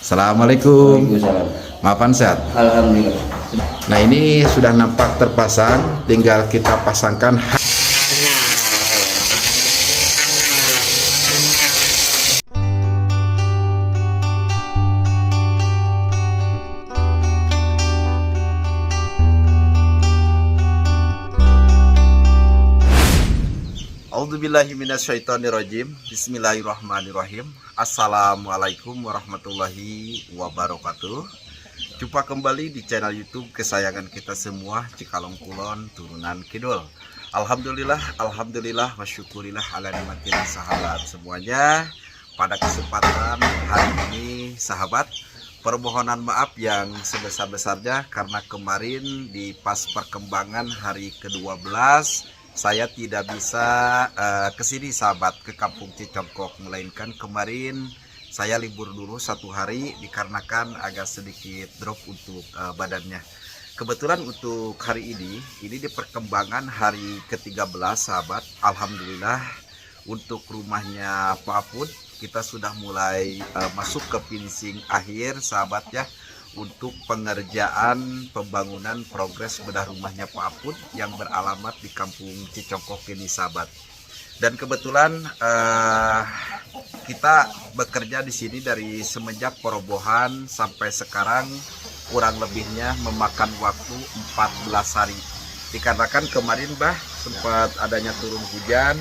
Assalamualaikum. Waalaikumsalam. Maafan sehat. Alhamdulillah. Nah, ini sudah nampak terpasang, tinggal kita pasangkan. A'udzubillahiminasyaitonirrajim. Bismillahirrahmanirrahim. Assalamualaikum warahmatullahi wabarakatuh. Jumpa kembali di channel YouTube kesayangan kita semua, Cikalong Kulon Turunan Kidul. Alhamdulillah wa syukurillah ala nikmatin sahabat semuanya. Pada kesempatan hari ini sahabat, permohonan maaf yang sebesar-besarnya karena kemarin di pas perkembangan hari ke-12 saya tidak bisa kesini sahabat, ke Kampung Cicongkok, melainkan kemarin saya libur dulu 1 hari dikarenakan agak sedikit drop untuk badannya. Kebetulan untuk hari ini di perkembangan hari ke-13 sahabat, alhamdulillah untuk rumahnya Pak Apun kita sudah mulai masuk ke finishing akhir sahabat ya, untuk pengerjaan pembangunan progres bedah rumahnya Pak Apun yang beralamat di Kampung Cicongkok ini sahabat. Dan kebetulan kita bekerja di sini dari semenjak perobohan sampai sekarang kurang lebihnya memakan waktu 14 hari. Dikarenakan kemarin bah sempat adanya turun hujan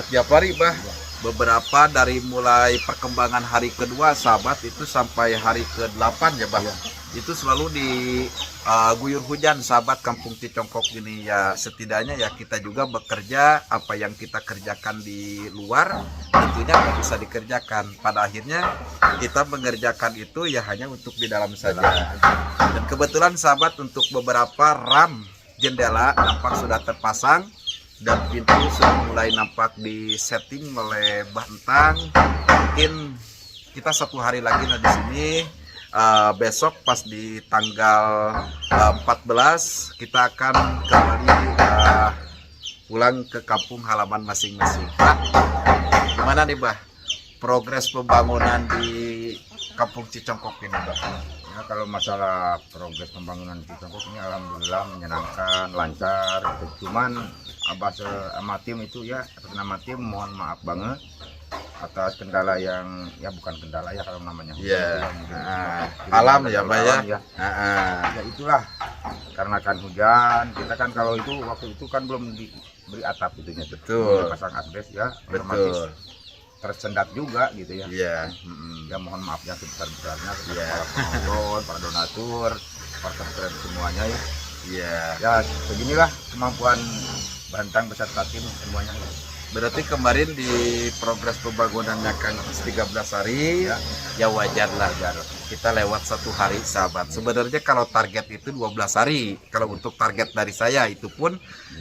tiap hari bah. Beberapa dari mulai perkembangan hari kedua sahabat itu sampai hari ke-8 ya bah, itu selalu diguyur hujan sahabat Kampung Cicongkok ini ya. Setidaknya ya kita juga bekerja, apa yang kita kerjakan di luar tentunya nggak bisa dikerjakan. Pada akhirnya kita mengerjakan itu ya hanya untuk di dalam saja. Dan kebetulan sahabat untuk beberapa ram jendela nampak sudah terpasang dan pintu sudah mulai nampak di setting oleh Mbah Entang. Mungkin kita 1 hari lagi di sini. Besok pas di tanggal 14 kita akan kembali pulang ke kampung halaman masing-masing. Nah, gimana nih Mbah progres pembangunan di Kampung Cicongkok ini Mbah? Ya, kalau masalah progres pembangunan Cicongkok ini alhamdulillah menyenangkan, lancar. Cuman Abah sama tim itu ya, atas nama tim mohon maaf banget atas kendala yang ya bukan kendala ya kalau namanya. Iya. Alam ya Pak ya. Ya itulah, karena kan hujan, kita kan kalau itu waktu itu kan belum diberi atap itunya. Betul. Pasang asbes ya, Betul. tersendat juga gitu ya. Iya. Ya mohon maaf ya sebesar-besarnya kepada Iya. para penonton, para donatur, para subscriber semuanya ya. Iya. Ya beginilah kemampuan Bantang beserta tim semuanya. Berarti kemarin di progres pembangunannya Kang 13 hari ya wajar lah kita lewat 1 hari sahabat. Sebenarnya kalau target itu 12 hari. Kalau untuk target dari saya itu pun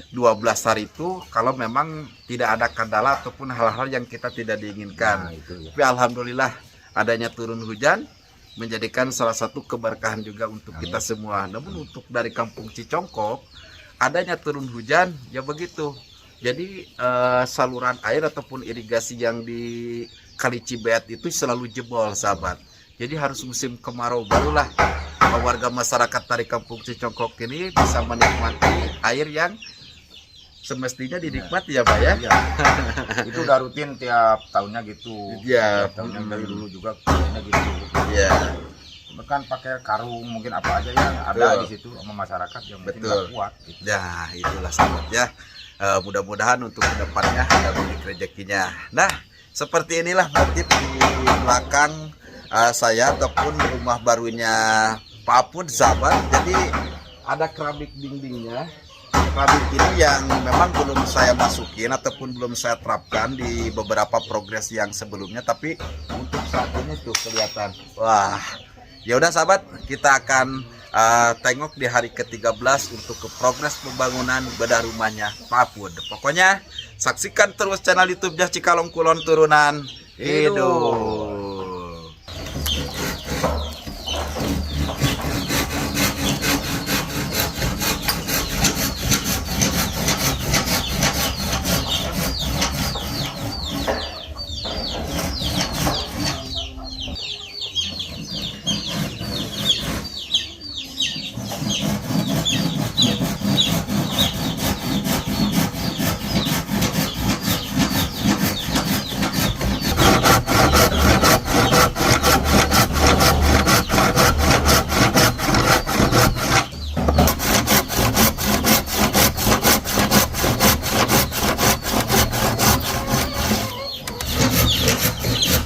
12 hari itu kalau memang tidak ada kendala ataupun hal-hal yang kita tidak diinginkan. Tapi alhamdulillah adanya turun hujan menjadikan salah satu keberkahan juga untuk kita semua. Namun untuk dari Kampung Cicongkok adanya turun hujan ya begitu. Jadi saluran air ataupun irigasi yang di Kali Cibet itu selalu jebol sahabat. Jadi harus musim kemarau barulah warga masyarakat dari Kampung Cicongkok ini bisa menikmati air yang semestinya dinikmati ya Pak ya. Ya. Itu udah rutin tiap tahunnya gitu. Iya. Tiap tahunnya dari dulu juga kayaknya gitu. Iya. Kan pakai karung mungkin apa aja yang ada di situ sama masyarakat yang mungkin nggak kuat. Gitu. Ya itulah sahabat ya. Mudah-mudahan untuk kedepannya ada banyak rezekinya. Nah, seperti inilah motif di belakang saya ataupun rumah barunya Pak Apun sahabat. Jadi ada keramik dindingnya. Keramik ini yang memang belum saya masukin ataupun belum saya terapkan di beberapa progres yang sebelumnya, tapi untuk saat ini tuh kelihatan. Wah, ya udah sahabat, kita akan tengok di hari ke-13 untuk ke progres pembangunan bedah rumahnya Pak Apun. Pokoknya saksikan terus channel YouTube-nya Cikalong Kulon Turunan Kidul.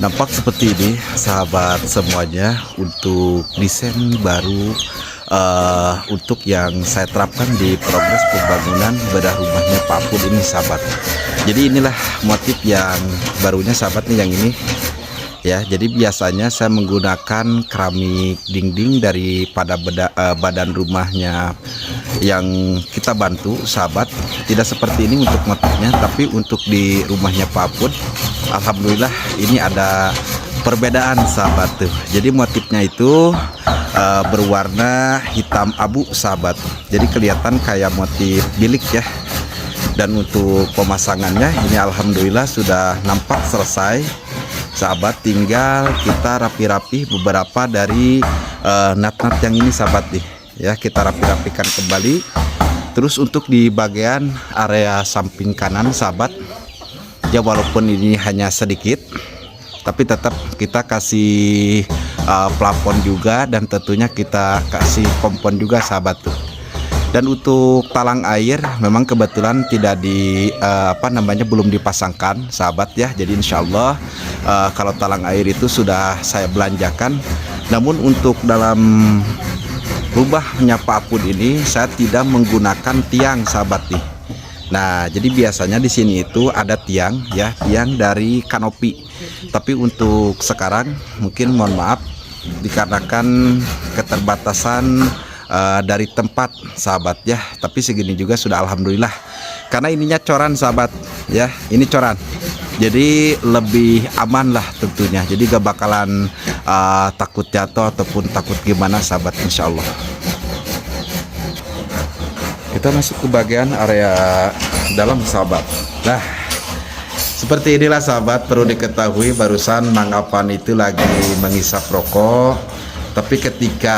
Nampak seperti ini sahabat semuanya untuk desain baru untuk yang saya terapkan di progres pembangunan bedah rumahnya Pak Pud ini sahabat. Jadi inilah motif yang barunya sahabat nih, yang ini ya. Jadi biasanya saya menggunakan keramik dinding daripada badan rumahnya yang kita bantu sahabat. Tidak seperti ini untuk motifnya, tapi untuk di rumahnya Pak Pud alhamdulillah ini ada perbedaan sahabat tuh. Jadi motifnya itu berwarna hitam abu sahabat, jadi kelihatan kayak motif bilik ya. Dan untuk pemasangannya ini alhamdulillah sudah nampak selesai sahabat, tinggal kita rapi-rapi beberapa dari nat-nat yang ini sahabat nih ya, kita rapi-rapikan kembali. Terus untuk di bagian area samping kanan sahabat ya, walaupun ini hanya sedikit tapi tetap kita kasih plafon juga, dan tentunya kita kasih kompon juga sahabat tuh. Dan untuk talang air memang kebetulan tidak belum dipasangkan sahabat ya. Jadi insya Allah kalau talang air itu sudah saya belanjakan. Namun untuk dalam rumahnya Pak Pud ini saya tidak menggunakan tiang sahabat nih. Nah, jadi biasanya di sini itu ada tiang ya, tiang dari kanopi. Tapi untuk sekarang mungkin mohon maaf dikarenakan keterbatasan dari tempat sahabat ya. Tapi segini juga sudah alhamdulillah. Karena ininya coran sahabat ya, ini coran. Jadi lebih aman lah tentunya. Jadi gak bakalan takut jatuh ataupun takut gimana sahabat, insya Allah. Kita masuk ke bagian area dalam sahabat. Nah, seperti inilah sahabat, perlu diketahui barusan Mang Apan itu lagi menghisap rokok. Tapi ketika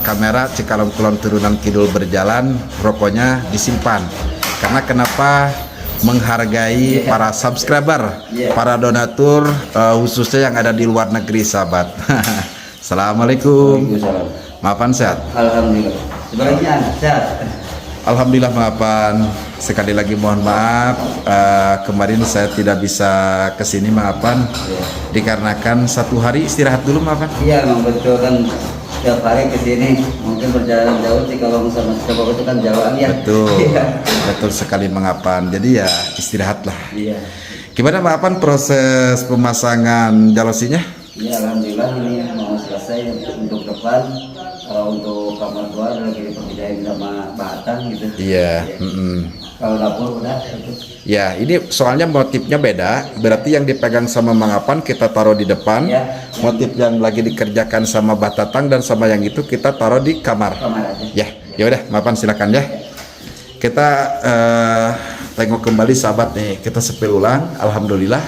kamera Cikalong Kulon Turunan Kidul berjalan, rokoknya disimpan. Karena kenapa? Menghargai para subscriber, para donatur khususnya yang ada di luar negeri sahabat. Assalamualaikum. Maafan sehat? Alhamdulillah. Sebaliknya sehat. Alhamdulillah maafan. Sekali lagi mohon maaf, kemarin saya tidak bisa kesini maafan, dikarenakan satu hari istirahat dulu maafan. Iya, memang betul kan, setiap hari kesini mungkin perjalanan jauh sih kalau sama Cirebon itu kan jauhan ya. Betul, Iya. betul sekali maafan. Jadi ya istirahatlah. Iya. Gimana maafan proses pemasangan jalosinya? Iya, alhamdulillah ini mau selesai untuk depan. Kalau untuk kamar tua lagi diperbidain sama batang gitu. Iya. Kalau dapur udah. Ya, ini soalnya motifnya beda. Berarti yang dipegang sama Mang Apan kita taruh di depan. Ya. Motif yang lagi dikerjakan sama Batatang dan sama yang itu kita taruh di kamar. Kamar aja. Ya, ya udah, Maafan silakan ya. Kita tengok kembali sahabat nih, kita sepil ulang. Alhamdulillah.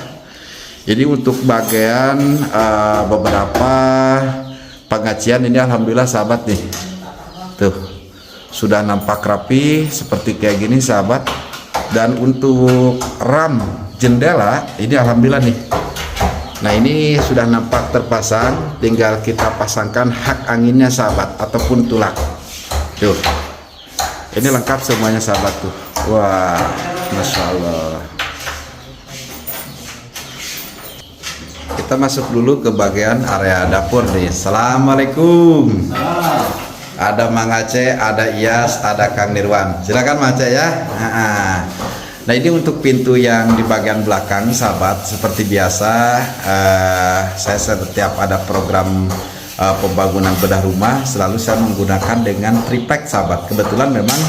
Jadi untuk bagian beberapa pengajian ini alhamdulillah sahabat nih, tuh sudah nampak rapi seperti kayak gini sahabat. Dan untuk ram jendela ini alhamdulillah nih, nah ini sudah nampak terpasang, tinggal kita pasangkan hak anginnya sahabat ataupun tulak. Tuh ini lengkap semuanya sahabat tuh. Wah, Masya Allah. Kita masuk dulu ke bagian area dapur nih. Assalamualaikum. Ada Mang Aceh, ada Iyas, ada Kang Nirwan. Silakan Mang Aceh ya. Nah ini untuk pintu yang di bagian belakang sahabat, seperti biasa saya setiap ada program pembangunan bedah rumah selalu saya menggunakan dengan triplek sahabat. Kebetulan memang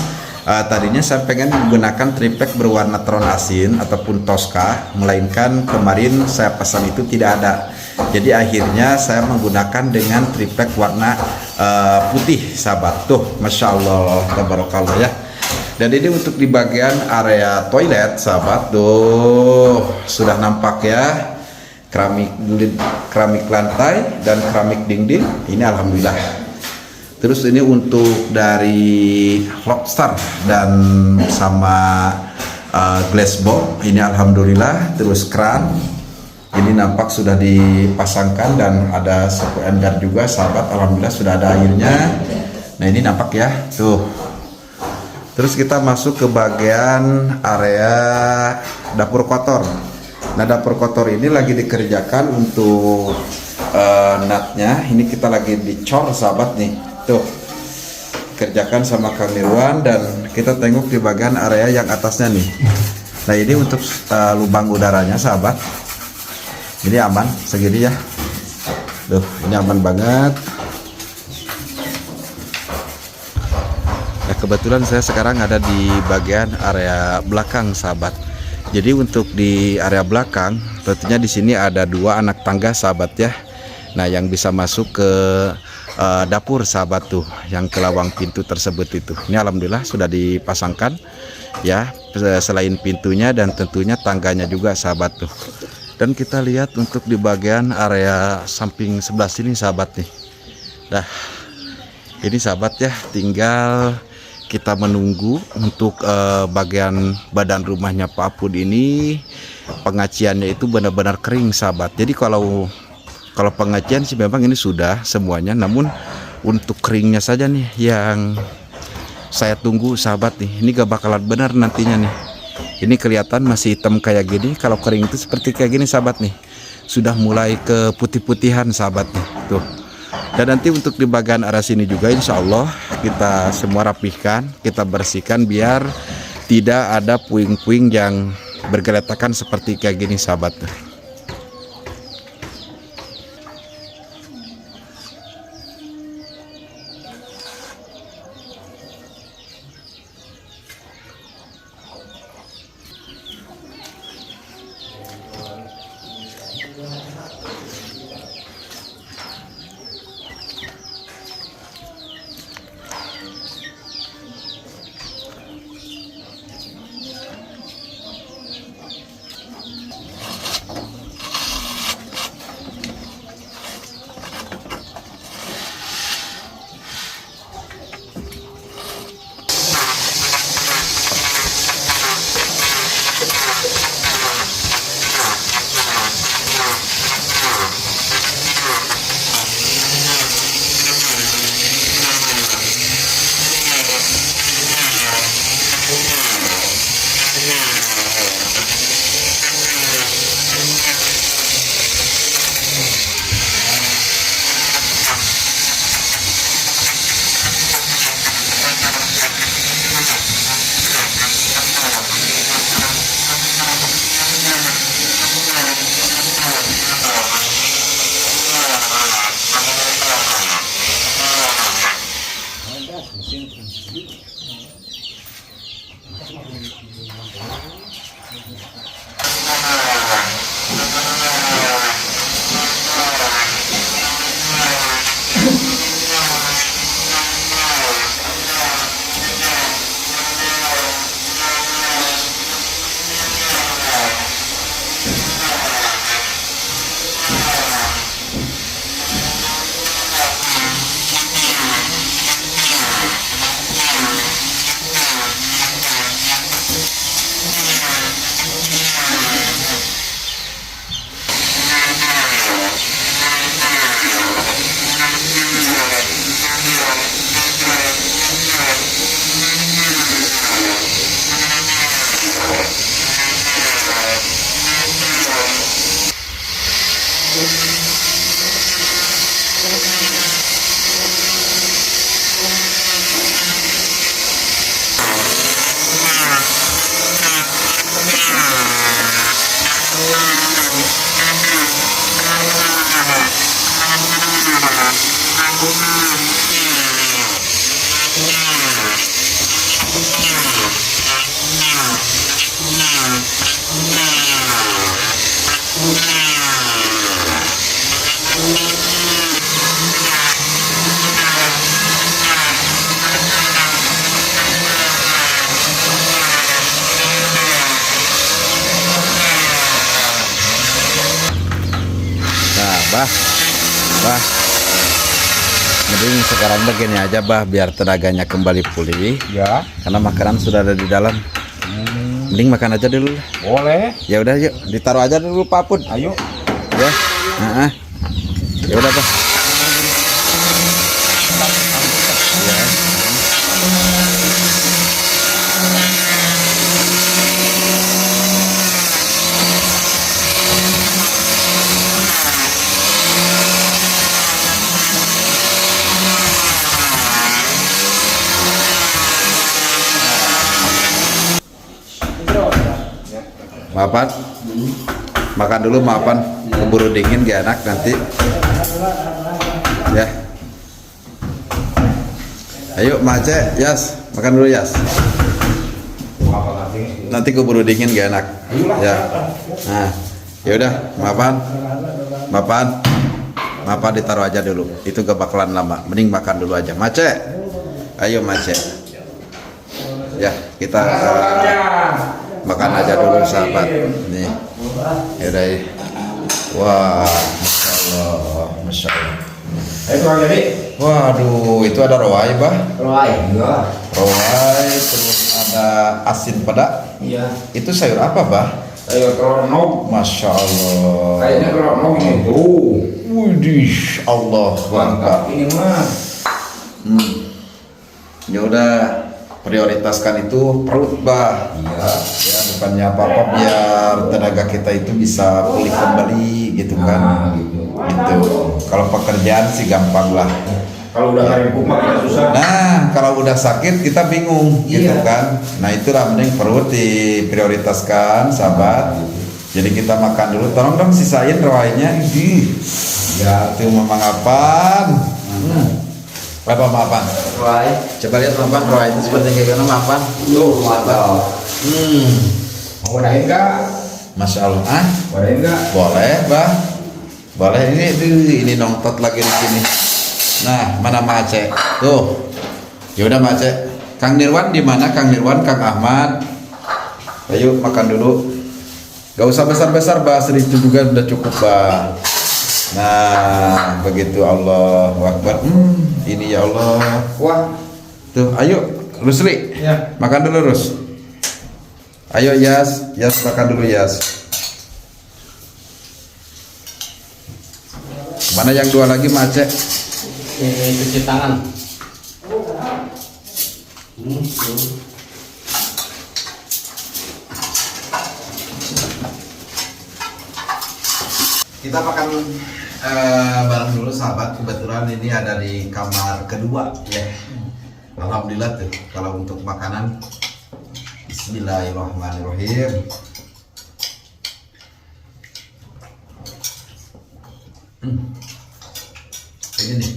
tadinya saya pengen menggunakan triplek berwarna tron asin ataupun Tosca, melainkan kemarin saya pesan itu tidak ada. Jadi akhirnya saya menggunakan dengan triplek warna putih sahabat. Tuh, Masya Allah, tabarakallah ya. Dan ini untuk di bagian area toilet sahabat, tuh sudah nampak ya, keramik lantai dan keramik dinding. Ini alhamdulillah. Terus ini untuk dari lobster dan sama glass box ini alhamdulillah. Terus keran ini nampak sudah dipasangkan dan ada sapu ember juga sahabat, alhamdulillah sudah ada airnya. Nah ini nampak ya tuh. Terus kita masuk ke bagian area dapur kotor. Nah, dapur kotor ini lagi dikerjakan untuk natnya. Ini kita lagi dicor sahabat nih. Tuh. Kerjakan sama Kang Nirwan, dan kita tengok di bagian area yang atasnya nih. Nah, ini untuk lubang udaranya sahabat. Ini aman segini ya. Duh, ini aman banget. Nah, kebetulan saya sekarang ada di bagian area belakang sahabat. Jadi untuk di area belakang, tentunya di sini ada 2 anak tangga sahabat ya. Nah, yang bisa masuk ke dapur sahabat tuh, yang ke lawang pintu tersebut itu. Ini alhamdulillah sudah dipasangkan ya, selain pintunya dan tentunya tangganya juga sahabat tuh. Dan kita lihat untuk di bagian area samping sebelah sini sahabat nih. Nah, ini sahabat ya, tinggal kita menunggu untuk bagian badan rumahnya Pak Apud ini pengaciannya itu benar-benar kering sahabat. Jadi kalau pengacian sih memang ini sudah semuanya, namun untuk keringnya saja nih yang saya tunggu sahabat nih. Ini gak bakalan benar nantinya nih. Ini kelihatan masih hitam kayak gini. Kalau kering itu seperti kayak gini sahabat nih. Sudah mulai ke putih-putihan sahabat nih. Tuh. Dan nanti untuk di bagian arah sini juga insya Allah kita semua rapihkan, kita bersihkan biar tidak ada puing-puing yang bergeletakan seperti kayak gini sahabat. Bah, mending sekarang begini aja bah, biar tenaganya kembali pulih Ya. karena makanan sudah ada di dalam. Mending makan aja dulu. Boleh. Ya udah yuk, ditaruh aja dulu Pak Apud. Ayo. Ya. Ya udah bah. Ya. Maafan. Makan dulu maafan. Keburu dingin gak enak nanti. Ya. Ayo Mace, Yas, makan dulu Yas. Nanti keburu dingin gak enak. Ya. Nah, ya udah, maafan ditaruh aja dulu. Itu gak bakalan lama. Mending makan dulu aja. Mace, ayo Mace. Ya, kita makan aja dulu sahabat. Nih, yaudah. Wah, masya Allah, masya Allah. Waduh, itu ada rawai bah. Rawai, iya. Rawai, terus ada asin pedak. Iya. Itu sayur apa bah? Sayur keronog. Masya Allah. Kayaknya keronog itu. Widih, Allah Mantap bangga. ini mah. Ya udah, prioritaskan itu perut bah. Iya. Ya bukannya apa-apa biar tenaga kita itu bisa pulih kembali gitu kan. Gitu. Gitu. Kalau pekerjaan sih gampang lah. Kalau udah hari mah kita susah. Nah, kalau udah sakit kita bingung gitu Iya. kan. Nah, itulah mending perut diprioritaskan, sahabat. Jadi kita makan dulu. Tolong dong sisain rawainya. Ya, itu memang apaan? Apa maafan? Rawai. Coba lihat maafan rawai itu seperti kayak gimana maafan? Tuh, mantap. Mau wadahin nggak? Masya Allah. Ah, Wadahin nggak? boleh, bah. Boleh ini nongtot lagi di sini. Nah, mana Mace? Tuh. Ya udah Mace. Kang Nirwan di mana? Kang Nirwan, Kang Ahmad. Ayo makan dulu. Gak usah besar-besar, bah. Segitu juga udah cukup, bah. Nah, begitu Allahu Akbar. Ini ya Allah. Wah. Tuh, ayo Rusli. Ya. Makan dulu, Rus. Ayo Yas, makan dulu Yas. Mana yang dua lagi Mace? Ini cuci tangan. Kita makan bareng dulu sahabat. Kebetulan ini ada di kamar kedua ya. Alhamdulillah tuh. Kalau untuk makanan, Bismillahirrahmanirrahim. Ini nih,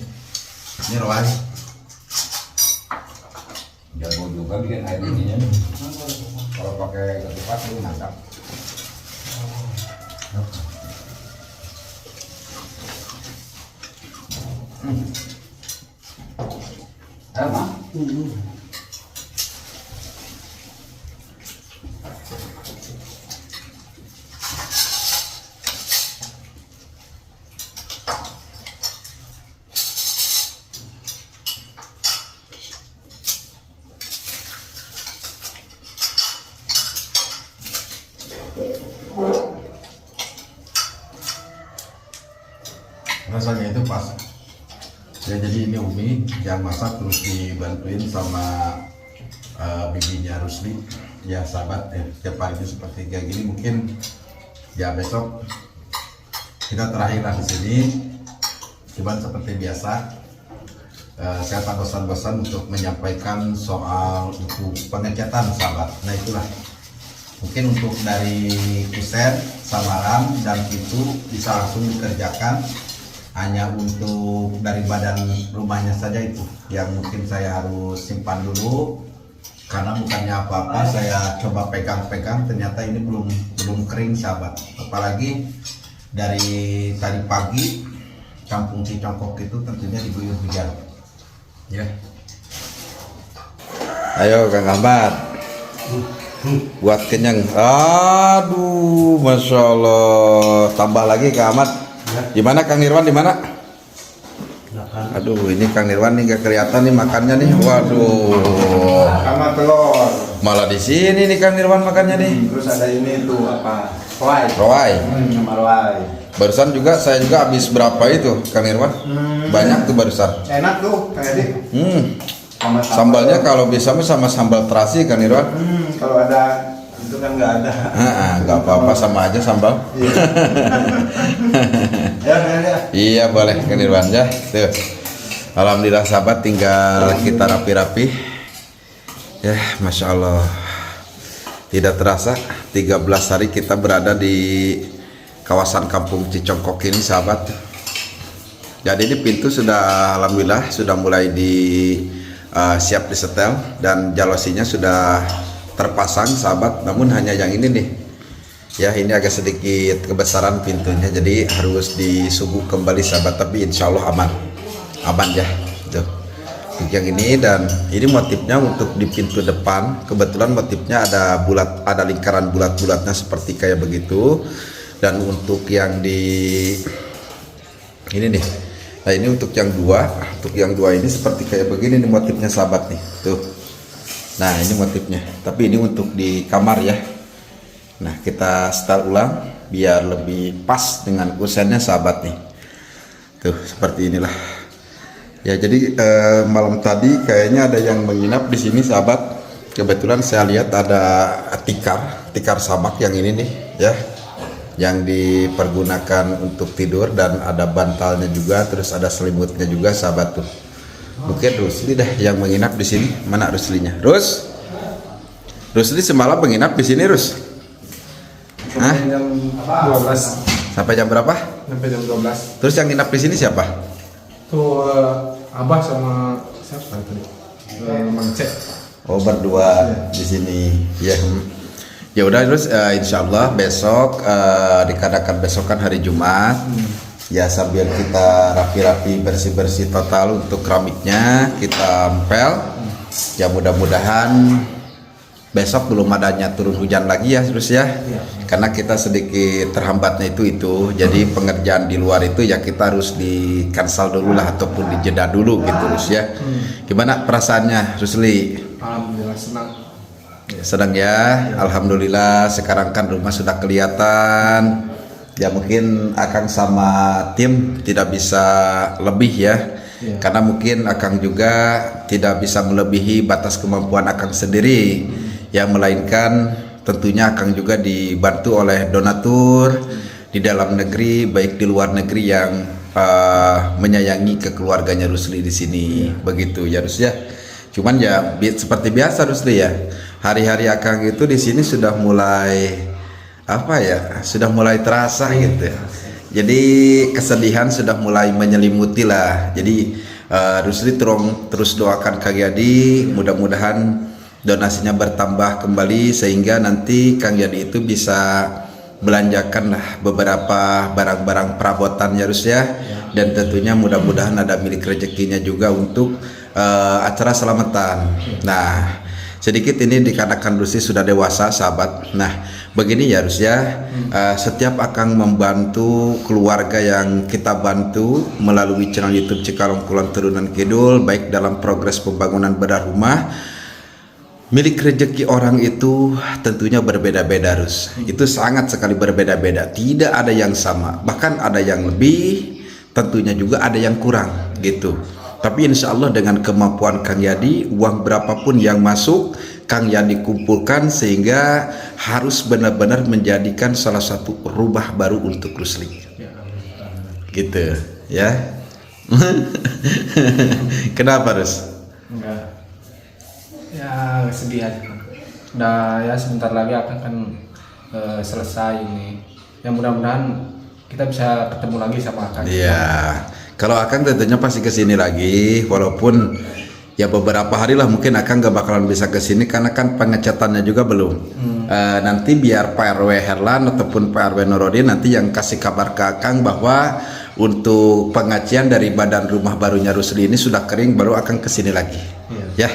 ini rawai. Jago juga bikin air ininya. Kalau pakai ketupat itu mantap. Enak. Rasanya itu pas ya. Jadi ini Umi yang masak terus dibantuin sama bibinya Rusli ya sahabat. Tiap hari itu seperti kayak gini. Mungkin ya besok kita terakhir di sini. Cuman seperti biasa saya tak bosan-bosan untuk menyampaikan soal itu pengecatan sahabat. Nah itulah mungkin untuk dari kusen, samaran dan itu bisa langsung dikerjakan. Hanya untuk dari badan rumahnya saja itu yang mungkin saya harus simpan dulu, karena bukannya apa-apa. Saya coba pegang-pegang, ternyata ini belum kering sahabat. Apalagi dari tadi pagi kampung Cicongkok itu tentunya diguyur hujan ya. Ayo Kang Ahmad, buat kenyang. Aduh, Masya Allah. Tambah lagi Kang Ahmad. Gimana Kang Nirwan, di mana? Aduh, ini Kang Nirwan nih gak kelihatan nih makannya nih. Waduh. Sama telur. Malah di sini nih Kang Nirwan makannya nih. Terus ada ini tuh apa? Rawai. Rawai. Sama rawai. Barusan juga saya juga habis berapa itu Kang Nirwan? Banyak tuh barusan. Enak tuh, Kang Edi. Sama Sambalnya kalau bisa mah sama sambal terasi Kang Nirwan. kalau ada itu kan nggak ada. Nggak apa-apa, sama aja sambal. Ya, ya. Iya boleh Kang Nirwan ya. Tuh. Alhamdulillah sahabat, tinggal kita rapi-rapi. Ya, Masya Allah. Tidak terasa 13 hari kita berada di kawasan Kampung Cicongkok ini sahabat. Jadi ini pintu sudah alhamdulillah sudah mulai siap disetel dan jalosinya sudah terpasang sahabat. Namun hanya yang ini nih. Ya ini agak sedikit kebesaran pintunya, jadi harus disuguh kembali sahabat. Tapi insya Allah aman ya. Tuh. Yang ini, dan ini motifnya untuk di pintu depan. Kebetulan motifnya ada lingkaran bulat-bulatnya seperti kayak begitu. Dan untuk yang di ini nih, nah ini untuk yang dua ini seperti kayak begini nih motifnya sahabat nih tuh. Nah ini motifnya, tapi ini untuk di kamar ya. Nah kita setel ulang biar lebih pas dengan kusennya sahabat nih tuh, seperti inilah. Ya jadi malam tadi kayaknya ada yang menginap di sini sahabat. Kebetulan saya lihat ada tikar samak yang ini nih ya, yang dipergunakan untuk tidur, dan ada bantalnya juga, terus ada selimutnya juga sahabat tuh. Mungkin Rusli dah yang menginap di sini. Mana Ruslinya? Rusli semalam menginap di sini Rus? Hah? Jam 12. Sampai jam berapa? Sampai jam 12. Terus yang nginap di sini siapa? Tuh Abah sama siapa tadi? Mang Cek. Oh berdua di sini ya. Ya udah terus insya Allah besok dikatakan besok kan hari Jumat. Ya sambil kita rapi-rapi bersih-bersih total untuk keramiknya kita empel. Ya mudah-mudahan besok belum adanya turun hujan lagi ya terus ya. Karena kita sedikit terhambatnya itu. Jadi pengerjaan di luar itu ya kita harus di cancel dulu lah ataupun dijeda dulu gitu terus ya. Gimana perasaannya Rusli? Alhamdulillah senang. Sedang ya, alhamdulillah sekarang kan rumah sudah kelihatan. Ya mungkin Akang sama tim tidak bisa lebih ya. Karena mungkin Akang juga tidak bisa melebihi batas kemampuan Akang sendiri. Ya melainkan tentunya Akang juga dibantu oleh donatur di dalam negeri baik di luar negeri yang menyayangi kekeluarganya Rusli di sini. Begitu ya Rus ya. Cuman ya seperti biasa Rusli ya. Hari-hari Akang itu di sini sudah mulai sudah mulai terasa gitu. Jadi kesedihan sudah mulai menyelimuti lah. Jadi Rusli terus doakan Kang Yadi, mudah-mudahan donasinya bertambah kembali sehingga nanti Kang Yadi itu bisa belanjakan lah beberapa barang-barang perabotan ya Rus ya. Dan tentunya mudah-mudahan ada milik rezekinya juga untuk acara selamatan. Nah sedikit ini dikarenakan Rusli sudah dewasa sahabat. Nah begini ya Rus ya, setiap Akang membantu keluarga yang kita bantu melalui channel YouTube Cikalong Kulon Turunan Kidul, baik dalam progres pembangunan bedah rumah, milik rezeki orang itu tentunya berbeda-beda Rus. Itu sangat sekali berbeda-beda, tidak ada yang sama, bahkan ada yang lebih, tentunya juga ada yang kurang gitu. Tapi insya Allah dengan kemampuan Kang Yadi, uang berapapun yang masuk Kang Yadi kumpulkan sehingga harus benar-benar menjadikan salah satu rumah baru untuk Rusli. Gitu ya. Kenapa Rus? Enggak. Ya sedih aja. Udah ya sebentar lagi akan selesai ini. Ya mudah-mudahan kita bisa ketemu lagi sama Akang. Iya. Kalau Akang tentunya pasti kesini lagi, walaupun ya beberapa hari lah mungkin Akang gak bakalan bisa kesini karena kan pengecatannya juga belum. Nanti biar Pak RW Herlan ataupun Pak RW Nurodin nanti yang kasih kabar ke Akang bahwa untuk pengacian dari badan rumah barunya Rusli ini sudah kering, baru Akang kesini lagi. Ya.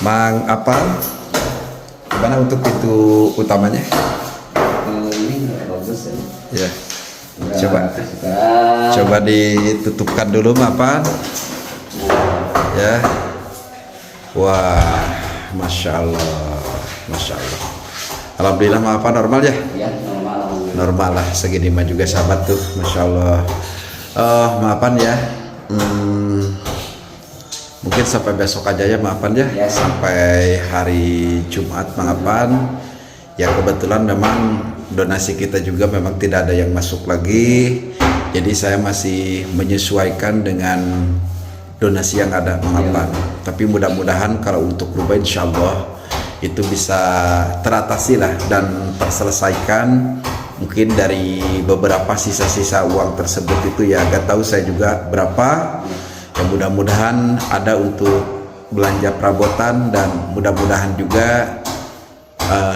Mang apa? Gimana untuk pintu utamanya? Ini nggak bagus ya. Ya, Udah, Coba. sekarang coba ditutupkan dulu mapan. Ya, wah, masya Allah, masya Allah. Alhamdulillah mapan normal ya. ya normal. Normal lah, segini mah juga sahabat tuh, masya Allah. Maafan ya. Mungkin sampai besok aja ya, maafan ya. Ya. Sampai hari Jumat, maafan. Ya kebetulan memang donasi kita juga memang tidak ada yang masuk lagi. Jadi saya masih menyesuaikan dengan donasi yang ada, maafan. Tapi mudah-mudahan kalau untuk rubah insya Allah itu bisa teratasi lah dan terselesaikan. Mungkin dari beberapa sisa-sisa uang tersebut itu ya agak tahu saya juga berapa. Ya mudah-mudahan ada untuk belanja perabotan dan mudah-mudahan juga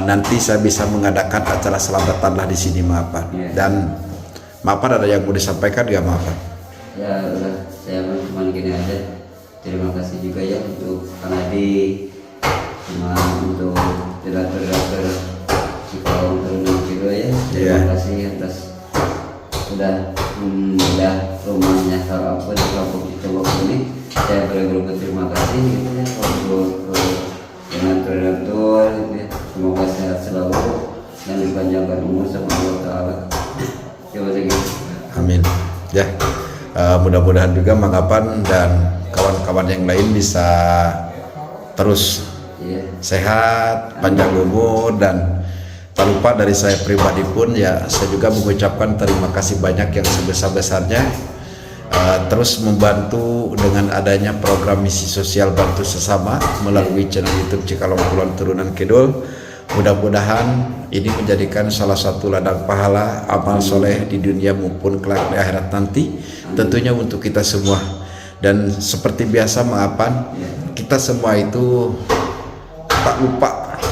nanti saya bisa mengadakan acara selamatan lah di sini, maafan. Dan maafan, ada yang mau disampaikan gak, maafan? Ya udah, saya cuma gini aja. Terima kasih juga ya untuk Kang Adi, cuma untuk relator Cikalong Turunan Kidul ya. Terima kasih atas sudah rumahnya kalau apa di kelompok Cibok ini. Saya berterima kasih gitu ya untuk relator gitu ya. Semoga sehat selalu dan dipanjangkan umur sama Allah Ta'ala. Terima kasih. Amin. Ya, mudah-mudahan juga Mangapan dan kawan-kawan yang lain bisa terus sehat, panjang umur, dan tak lupa dari saya pribadi pun ya saya juga mengucapkan terima kasih banyak yang sebesar-besarnya terus membantu dengan adanya program misi sosial bantu sesama melalui channel YouTube Cikalong Kulon Turunan Kidul. Mudah-mudahan ini menjadikan salah satu ladang pahala amal soleh di dunia maupun kelak di akhirat nanti, tentunya untuk kita semua. Dan seperti biasa, maafan, kita semua itu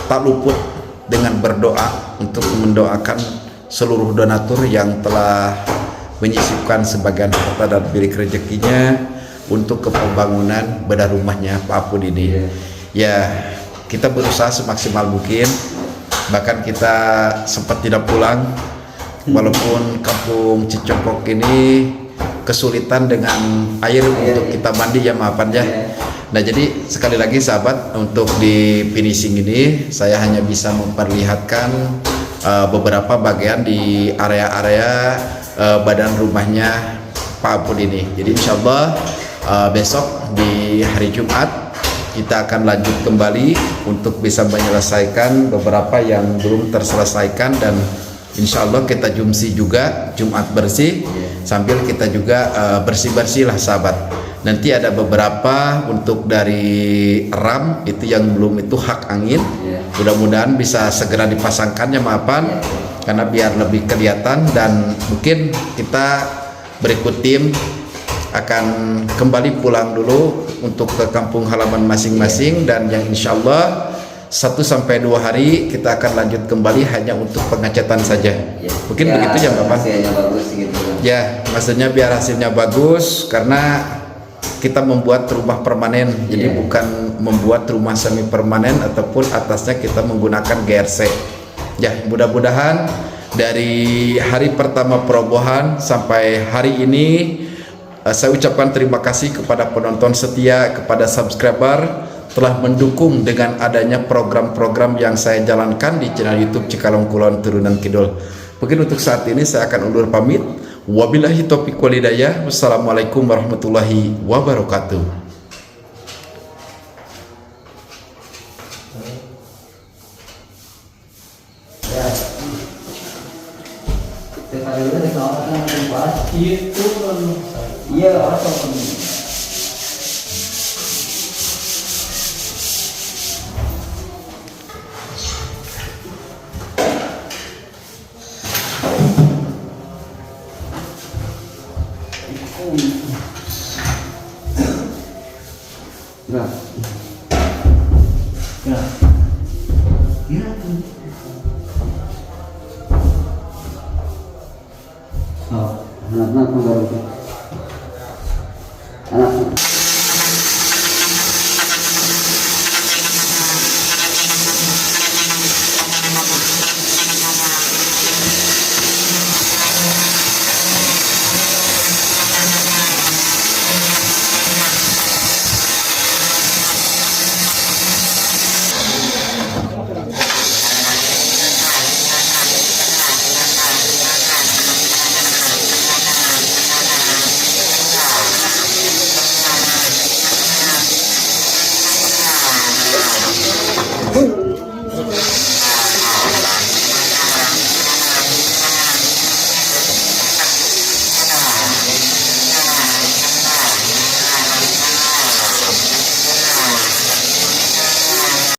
tak luput dengan berdoa untuk mendoakan seluruh donatur yang telah menyisipkan sebagian harta dan bilik rezekinya untuk kepembangunan bedah rumahnya Pak Apun ini. Ya, kita berusaha semaksimal mungkin, bahkan kita sempat tidak pulang walaupun kampung Cicongkok ini kesulitan dengan air untuk kita mandi ya, maafan ya. Nah, jadi sekali lagi sahabat, untuk di finishing ini saya hanya bisa memperlihatkan beberapa bagian di area-area badan rumahnya Pak Apun ini. Jadi insya Allah besok di hari Jumat kita akan lanjut kembali untuk bisa menyelesaikan beberapa yang belum terselesaikan, dan insya Allah kita jumsi juga Jumat bersih sambil kita juga bersih-bersih lah sahabat. Nanti ada beberapa untuk dari RAM itu yang belum itu hak angin, mudah-mudahan bisa segera dipasangkannya, maafan, karena biar lebih kelihatan. Dan mungkin kita berikut tim akan kembali pulang dulu untuk ke kampung halaman masing-masing, dan yang insya Allah 1-2 hari kita akan lanjut kembali hanya untuk pengecatan saja. Mungkin ya, begitu ya Bapak. Hasilnya bagus gitu. Ya, maksudnya biar hasilnya bagus, karena kita membuat rumah permanen, jadi bukan membuat rumah semi permanen ataupun atasnya kita menggunakan GRC. Ya, mudah-mudahan dari hari pertama perobohan sampai hari ini saya ucapkan terima kasih kepada penonton setia, kepada subscriber telah mendukung dengan adanya program-program yang saya jalankan di channel YouTube Cikalong Kulon Turunan Kidul. Mungkin untuk saat ini saya akan undur pamit. Wabillahi taufiq wal hidayah. Wassalamualaikum warahmatullahi wabarakatuh. Iya, apa? Nah. Ya. Ya. Oh, anak-anak baru.